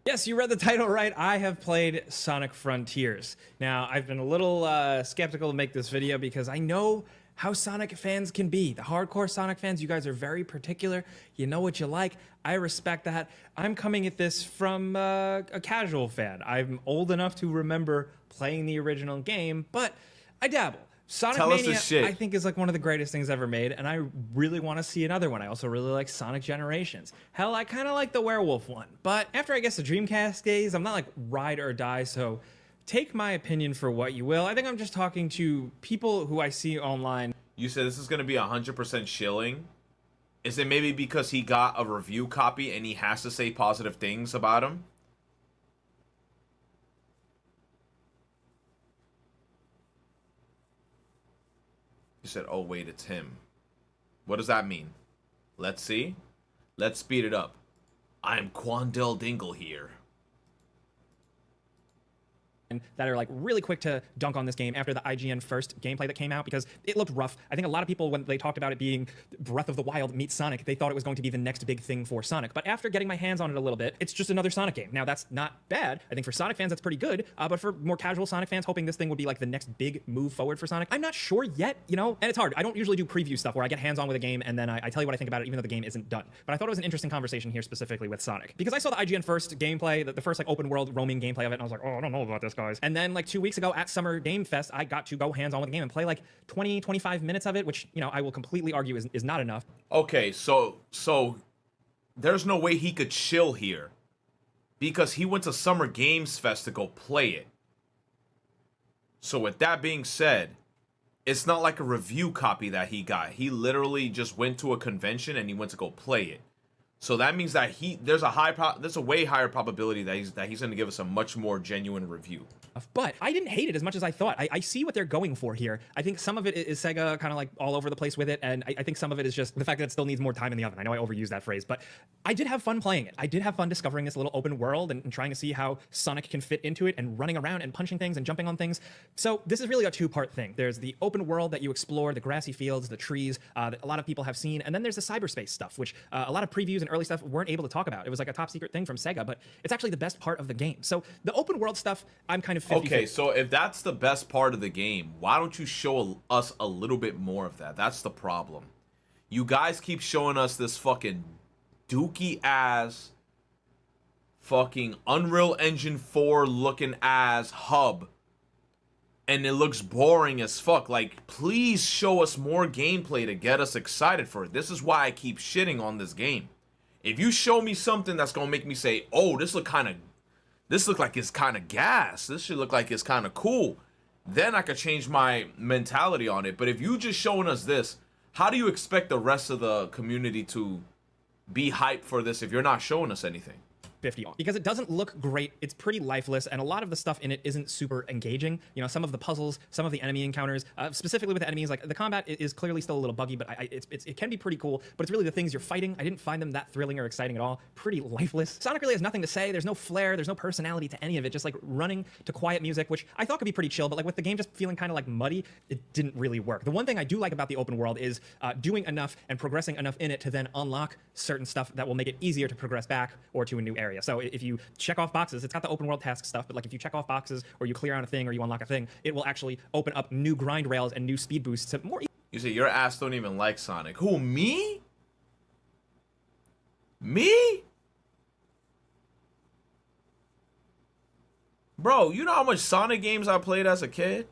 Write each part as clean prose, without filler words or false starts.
Yes, you read the title right. I have played Sonic Frontiers. Now, I've been a little skeptical to make this video because I know how Sonic fans can be. The hardcore Sonic fans, you guys are very particular. You know what you like. I respect that. I'm coming at this from a casual fan. I'm old enough to remember playing the original game, but I dabble. Sonic Tell us Mania, this shit. I think, is like one of the greatest things ever made, and I really want to see another one. I also really like Sonic Generations. Hell, I kind of like the werewolf one. But after, I guess, the Dreamcast days, I'm not like ride or die, so take my opinion for what you will. I think I'm just talking to people who I see online. You said this is going to be 100% shilling. Is it maybe because he got a review copy and he has to say positive things about him? You said, oh, wait, it's him. What does that mean? Let's see. Let's speed it up. I'm Quandel Dingle here. That are like really quick to dunk on this game after the IGN first gameplay that came out because it looked rough. I think a lot of people, when they talked about it being Breath of the Wild meets Sonic, they thought it was going to be the next big thing for Sonic. But after getting my hands on it a little bit, it's just another Sonic game. Now, that's not bad. I think for Sonic fans, that's pretty good. But for more casual Sonic fans, hoping this thing would be like the next big move forward for Sonic, I'm not sure yet, you know? And it's hard. I don't usually do preview stuff where I get hands-on with a game and then I tell you what I think about it even though the game isn't done. But I thought it was an interesting conversation here specifically with Sonic. Because I saw the IGN first gameplay, the first like open world roaming gameplay of it, and I was like, oh, I don't know about this, guys. And then like 2 weeks ago at Summer Game Fest, I got to go hands-on with the game and play like 20, 25 minutes of it, which, you know, I will completely argue is not enough. Okay, so there's no way he could chill here because he went to Summer Games Fest to go play it. So with that being said, it's not like a review copy that he got. He literally just went to a convention and he went to go play it. So that means that there's a way higher probability that he's going to give us a much more genuine review. But I didn't hate it as much as I thought. I see what they're going for here. I think some of it is Sega kind of like all over the place with it, and I think some of it is just the fact that it still needs more time in the oven. I know I overused that phrase, but I did have fun playing it. I did have fun discovering this little open world and trying to see how Sonic can fit into it and running around and punching things and jumping on things. So this is really a two-part thing. There's the open world that you explore, the grassy fields, the trees, that a lot of people have seen, and then there's the cyberspace stuff, which a lot of previews and early stuff weren't able to talk about. It was like a top secret thing from Sega, but it's actually the best part of the game. So the open world stuff, I'm kind of 50-50. Okay, so if that's the best part of the game, why don't you show us a little bit more of that? That's the problem. You guys keep showing us this fucking dookie ass fucking Unreal Engine 4 looking ass hub, and it looks boring as fuck. Like, please show us more gameplay to get us excited for it. This is why I keep shitting on this game. If you show me something that's gonna make me say, oh, this look like it's kind of gas, this should look like it's kind of cool, then I could change my mentality on it. But if you just showing us this, how do you expect the rest of the community to be hyped for this if you're not showing us anything? 50 on because it doesn't look great. It's pretty lifeless, and a lot of the stuff in it isn't super engaging. You know, some of the puzzles, some of the enemy encounters, specifically with the enemies, like the combat is clearly still a little buggy, but it can be pretty cool. But it's really the things you're fighting. I didn't find them that thrilling or exciting at all. Pretty lifeless. Sonic really has nothing to say. There's no flair. There's no personality to any of it. Just like running to quiet music, which I thought could be pretty chill, but like with the game just feeling kind of like muddy, it didn't really work. The one thing I do like about the open world is doing enough and progressing enough in it to then unlock certain stuff that will make it easier to progress back or to a new area. So if you check off boxes, it's got the open world task stuff, but like if you check off boxes or you clear out a thing or you unlock a thing, it will actually open up new grind rails and new speed boosts to more. You say your ass don't even like Sonic. Who, me? Me? Bro, you know how much Sonic games I played as a kid?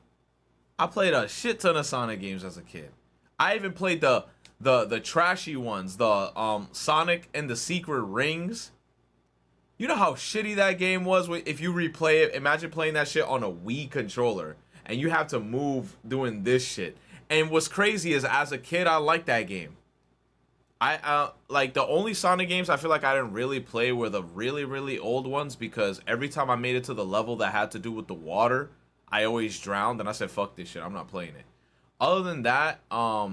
I played a shit ton of Sonic games as a kid. I even played the trashy ones, the Sonic and the Secret Rings. You know how shitty that game was if you replay it? Imagine playing that shit on a Wii controller and you have to move doing this shit. And what's crazy is as a kid, I liked that game. I like the only Sonic games I feel like I didn't really play were the really old ones, because every time I made it to the level that had to do with the water, I always drowned and I said, fuck this shit, I'm not playing it. Other than that, I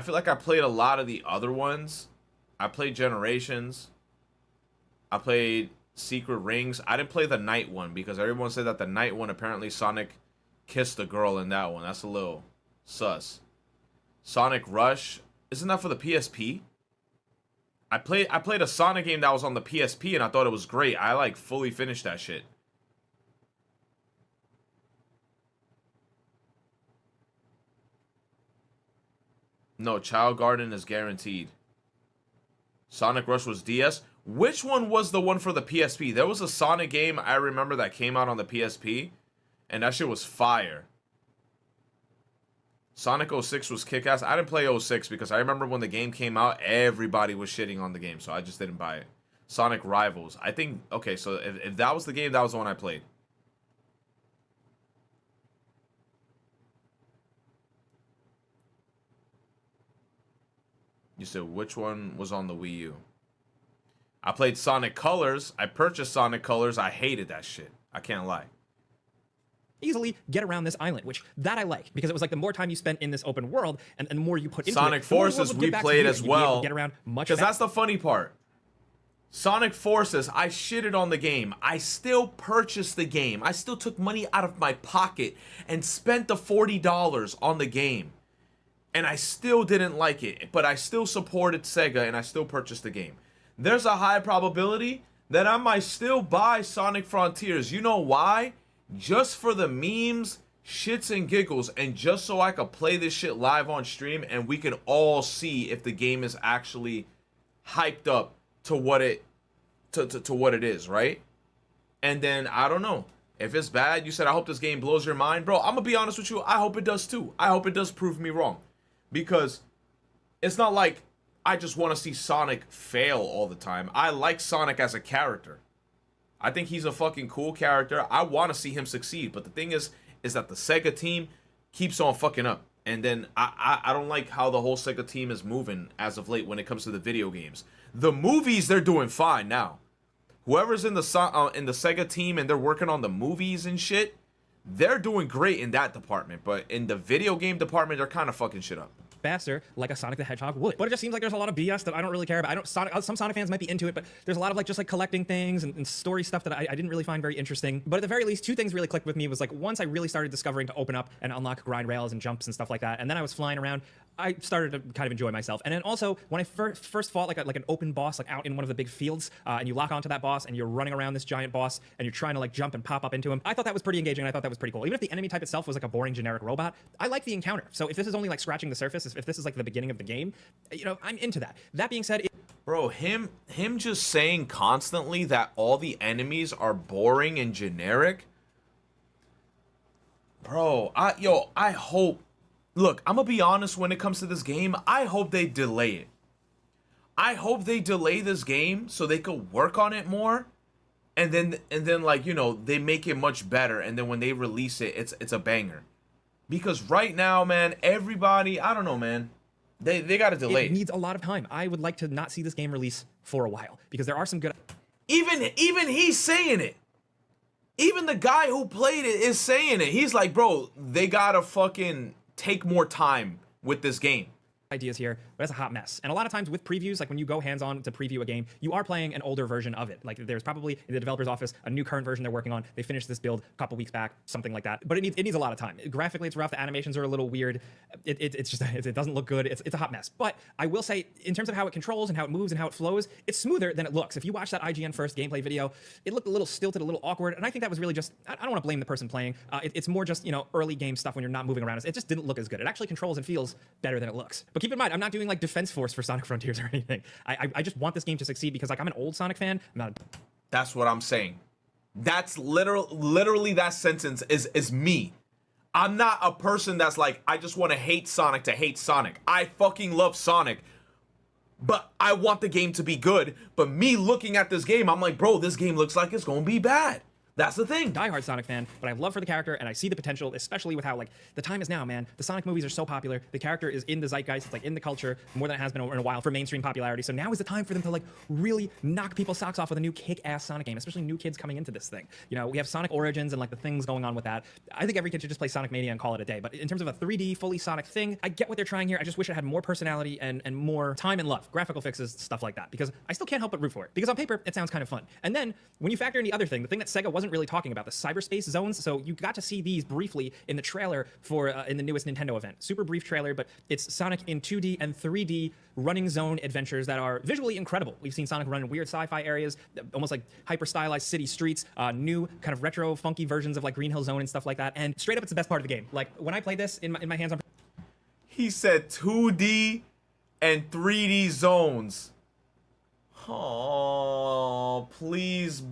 feel like I played a lot of the other ones. I played Generations. I played Secret Rings. I didn't play the night one because everyone said that the night one, apparently Sonic kissed a girl in that one. That's a little sus. Sonic Rush. Isn't that for the PSP? I played a Sonic game that was on the PSP and I thought it was great. I like fully finished that shit. No, Child Garden is guaranteed. Sonic Rush was DS. Which one was the one for the PSP? There was a Sonic game I remember that came out on the PSP, and that shit was fire. Sonic 06 was kick-ass. I didn't play 06 because I remember when the game came out, everybody was shitting on the game, so I just didn't buy it. Sonic Rivals. I think, okay, so if that was the game, that was the one I played. You said which one was on the Wii U? I played Sonic Colors. I purchased Sonic Colors. I hated that shit. I can't lie. Easily get around this island, which that I like because it was like the more time you spent in this open world and the more you put into Sonic it, the more the world Forces would we get back to played you, as and you'd be able well. to get around much Because faster. that's the funny part. Sonic Forces, I shitted on the game. I still purchased the game. I still took money out of my pocket and spent the $40 on the game. And I still didn't like it. But I still supported Sega and I still purchased the game. There's a high probability that I might still buy Sonic Frontiers. You know why? Just for the memes, shits and giggles, and just so I could play this shit live on stream and we can all see if the game is actually hyped up to what it to what it is, right? And then I don't know. If it's bad, you said I hope this game blows your mind. Bro, I'm gonna be honest with you, I hope it does too. I hope it does prove me wrong. Because it's not like I just want to see Sonic fail all the time. I like Sonic as a character. I think he's a fucking cool character. I want to see him succeed. But the thing is that the Sega team keeps on fucking up. And then I don't like how the whole Sega team is moving as of late when it comes to the video games. The movies, they're doing fine now. Whoever's in the Sega team and they're working on the movies and shit, they're doing great in that department. But in the video game department, they're kind of fucking shit up. Faster, like a Sonic the Hedgehog would. But it just seems like there's a lot of BS that I don't really care about. I don't some Sonic fans might be into it, but there's a lot of like just like collecting things and story stuff that I didn't really find very interesting. But at the very least, two things really clicked with me was like once I really started discovering to open up and unlock grind rails and jumps and stuff like that, and then I was flying around, I started to kind of enjoy myself. And then also when I first fought like an open boss like out in one of the big fields, and you lock onto that boss and you're running around this giant boss and you're trying to like jump and pop up into him, I thought that was pretty engaging and I thought that was pretty cool. Even if the enemy type itself was like a boring generic robot, I like the encounter. So if this is only like scratching the surface, if this is like the beginning of the game, you know, I'm into that. That being said, Bro, him just saying constantly that all the enemies are boring and generic. Bro, I hope. Look, I'm gonna be honest when it comes to this game. I hope they delay it. I hope they delay this game so they could work on it more, and then like, you know, they make it much better, and then when they release it, it's a banger. Because right now, man, everybody, I don't know, man. They gotta delay it needs a lot of time. I would like to not see this game release for a while because there are some good. Even he's saying it. Even the guy who played it is saying it. He's like, bro, they gotta fucking take more time with this game. Ideas here, but it's a hot mess. And a lot of times with previews, like when you go hands-on to preview a game, you are playing an older version of it. Like there's probably in the developer's office a new current version they're working on. They finished this build a couple weeks back, something like that. But it needs a lot of time. Graphically, it's rough. The animations are a little weird. It's just it doesn't look good. It's a hot mess. But I will say, in terms of how it controls and how it moves and how it flows, it's smoother than it looks. If you watch that IGN first gameplay video, it looked a little stilted, a little awkward, and I think that was really just I don't want to blame the person playing. It's more just, you know, early game stuff when you're not moving around. It just didn't look as good. It actually controls and feels better than it looks. But keep in mind, I'm not doing like Defense Force for Sonic Frontiers or anything. I just want this game to succeed because like I'm an old Sonic fan. I'm not That's what I'm saying. That's literally that sentence is me. I'm not a person that's like, I just want to hate Sonic to hate Sonic. I fucking love Sonic, but I want the game to be good. But me looking at this game, I'm like, bro, this game looks like it's gonna be bad. That's the thing. diehard Sonic fan, but I have love for the character, and I see the potential, especially with how, like, the time is now, man. The Sonic movies are so popular. The character is in the zeitgeist. It's, like, in the culture more than it has been in a while for mainstream popularity. So now is the time for them to, like, really knock people's socks off with a new kick-ass Sonic game, especially new kids coming into this thing. You know, we have Sonic Origins and, like, the things going on with that. I think every kid should just play Sonic Mania and call it a day. But in terms of a 3D, fully Sonic thing, I get what they're trying here. I just wish it had more personality and more time and love, graphical fixes, stuff like that. Because I still can't help but root for it. Because on paper, it sounds kind of fun. And then, when you factor in the other thing, the thing that Sega wasn't wasn't really talking about, the cyberspace zones. So you got to see these briefly in the trailer for in the newest Nintendo event. Super brief trailer, but it's Sonic in 2D and 3D running zone adventures that are visually incredible. We've seen Sonic run in weird sci-fi areas, almost like hyper stylized city streets, new kind of retro funky versions of like Green Hill Zone and stuff like that. And straight up, it's the best part of the game. Like when I played this in my hands on. He said 2D and 3D zones. Oh, please,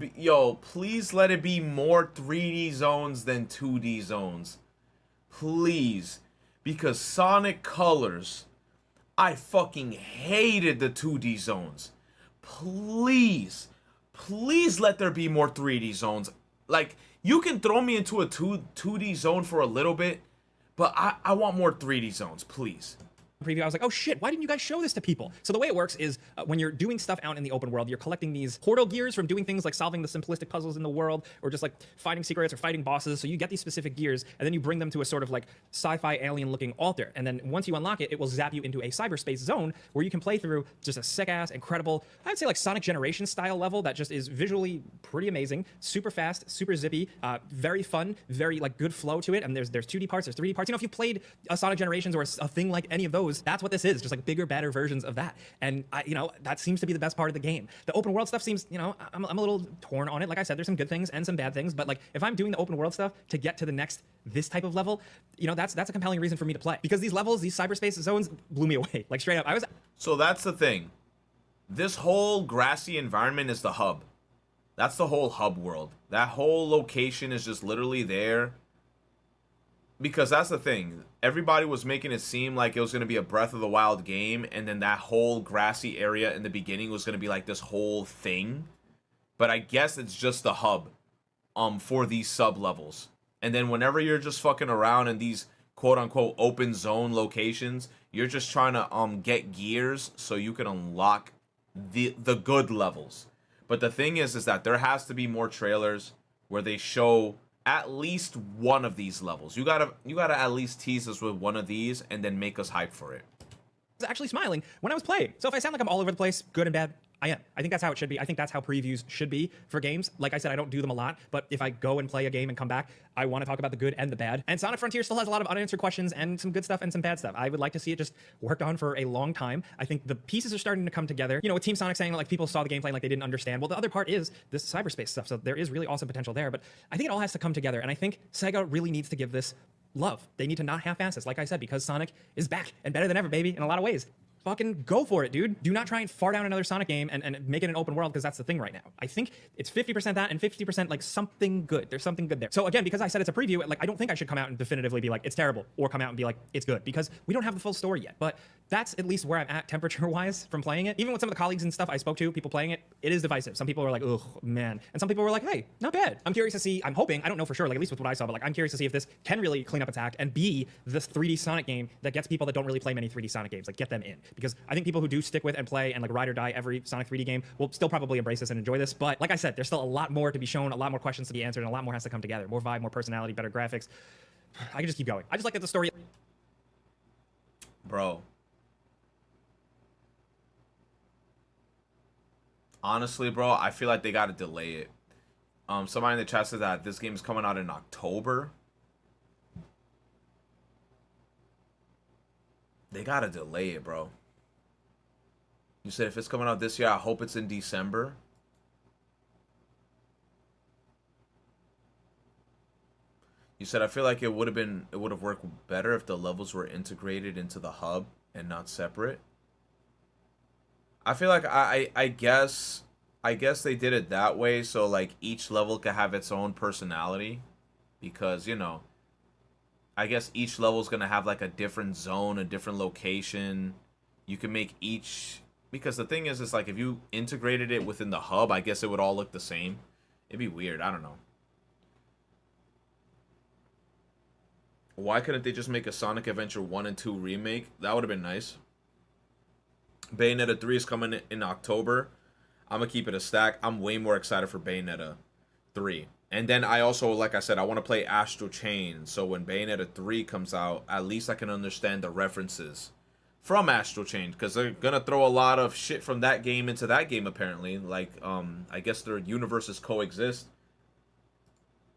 please let it be more 3D zones than 2D zones. Please. Because Sonic Colors, I fucking hated the 2D zones. Please, please let there be more 3D zones. Like, you can throw me into a 2D zone for a little bit, but I want more 3D zones, please. Preview, I was like, oh shit, why didn't you guys show this to people? So the way it works is when you're doing stuff out in the open world, you're collecting these portal gears from doing things like solving the simplistic puzzles in the world, or just like finding secrets or fighting bosses. So you get these specific gears, and then you bring them to a sort of like sci-fi alien looking altar. And then once you unlock it, it will zap you into a cyberspace zone where you can play through just a sick ass, incredible, I'd say like Sonic Generation style level that just is visually pretty amazing, super fast, super zippy, very fun, very like good flow to it. And there's 2D parts, there's 3D parts. You know, if you played a Sonic Generations or a thing like any of those, that's what this is, just like bigger, better versions of that. And that seems to be the best part of the game. The open world stuff seems, I'm a little torn on it. Like I said, there's some good things and some bad things, but like if I'm doing the open world stuff to get to the next, this type of level, that's a compelling reason for me to play, because these levels, these cyberspace zones blew me away. Like straight up, So that's the thing. This whole grassy environment is the hub. That's the whole hub world. That whole location is just literally there. Because that's the thing. Everybody was making it seem like it was going to be a Breath of the Wild game, and then that whole grassy area in the beginning was going to be like this whole thing. But I guess it's just the hub for these sub-levels. And then whenever you're just fucking around in these quote-unquote open zone locations, you're just trying to get gears so you can unlock the good levels. But the thing is that there has to be more trailers where they show at least one of these levels. You gotta at least tease us with one of these and then make us hype for it. was actually smiling when I was playing. So if I sound like I'm all over the place, good and bad, I am. I think that's how it should be. I think that's how previews should be for games. Like I said, I don't do them a lot, but if I go and play a game and come back, I want to talk about the good and the bad. And Sonic Frontier still has a lot of unanswered questions and some good stuff and some bad stuff. I would like to see it just worked on for a long time. I think the pieces are starting to come together. With Team Sonic saying like people saw the gameplay like they didn't understand. Well, the other part is this cyberspace stuff. So there is really awesome potential there, but I think it all has to come together. And I think Sega really needs to give this love. They need to not half-ass this, like I said, because Sonic is back and better than ever, baby, in a lot of ways. Fucking go for it, dude. Do not try and far down another Sonic game and make it an open world, because that's the thing right now. I think it's 50% that and 50% like something good. There's something good there. So again, because I said it's a preview, like I don't think I should come out and definitively be like it's terrible, or come out and be like it's good, because we don't have the full story yet. But that's at least where I'm at temperature-wise from playing it. Even with some of the colleagues and stuff I spoke to, people playing it, it is divisive. Some people are like, oh man, and some people were like, hey, not bad. I'm curious to see. I'm hoping. I don't know for sure. Like at least with what I saw, but like I'm curious to see if this can really clean up its act and be this 3D Sonic game that gets people that don't really play many 3D Sonic games, like get them in. Because I think people who do stick with and play and like ride or die every Sonic 3D game will still probably embrace this and enjoy this. But like I said, there's still a lot more to be shown, a lot more questions to be answered, and a lot more has to come together. More vibe, more personality, better graphics. I can just keep going. I just like that the story. Bro. Honestly, bro, I feel like they gotta delay it. Somebody in the chat said that this game is coming out in October. They gotta delay it, bro. You said if it's coming out this year, I hope it's in December. You said I feel like it would have worked better if the levels were integrated into the hub and not separate. I feel like I guess they did it that way so like each level could have its own personality, because I guess each level is gonna have like a different zone, a different location. You can make each, because the thing is like if you integrated it within the hub, I guess it would all look the same. It'd be weird. I don't know. Why couldn't they just make a Sonic Adventure 1 and 2 remake? That would have been nice. Bayonetta 3 is coming in October. I'm going to keep it a stack. I'm way more excited for Bayonetta 3. And then I also, like I said, I want to play Astral Chain. So when Bayonetta 3 comes out, at least I can understand the references from Astral Chain. Because they're going to throw a lot of shit from that game into that game, apparently. Like, I guess their universes coexist.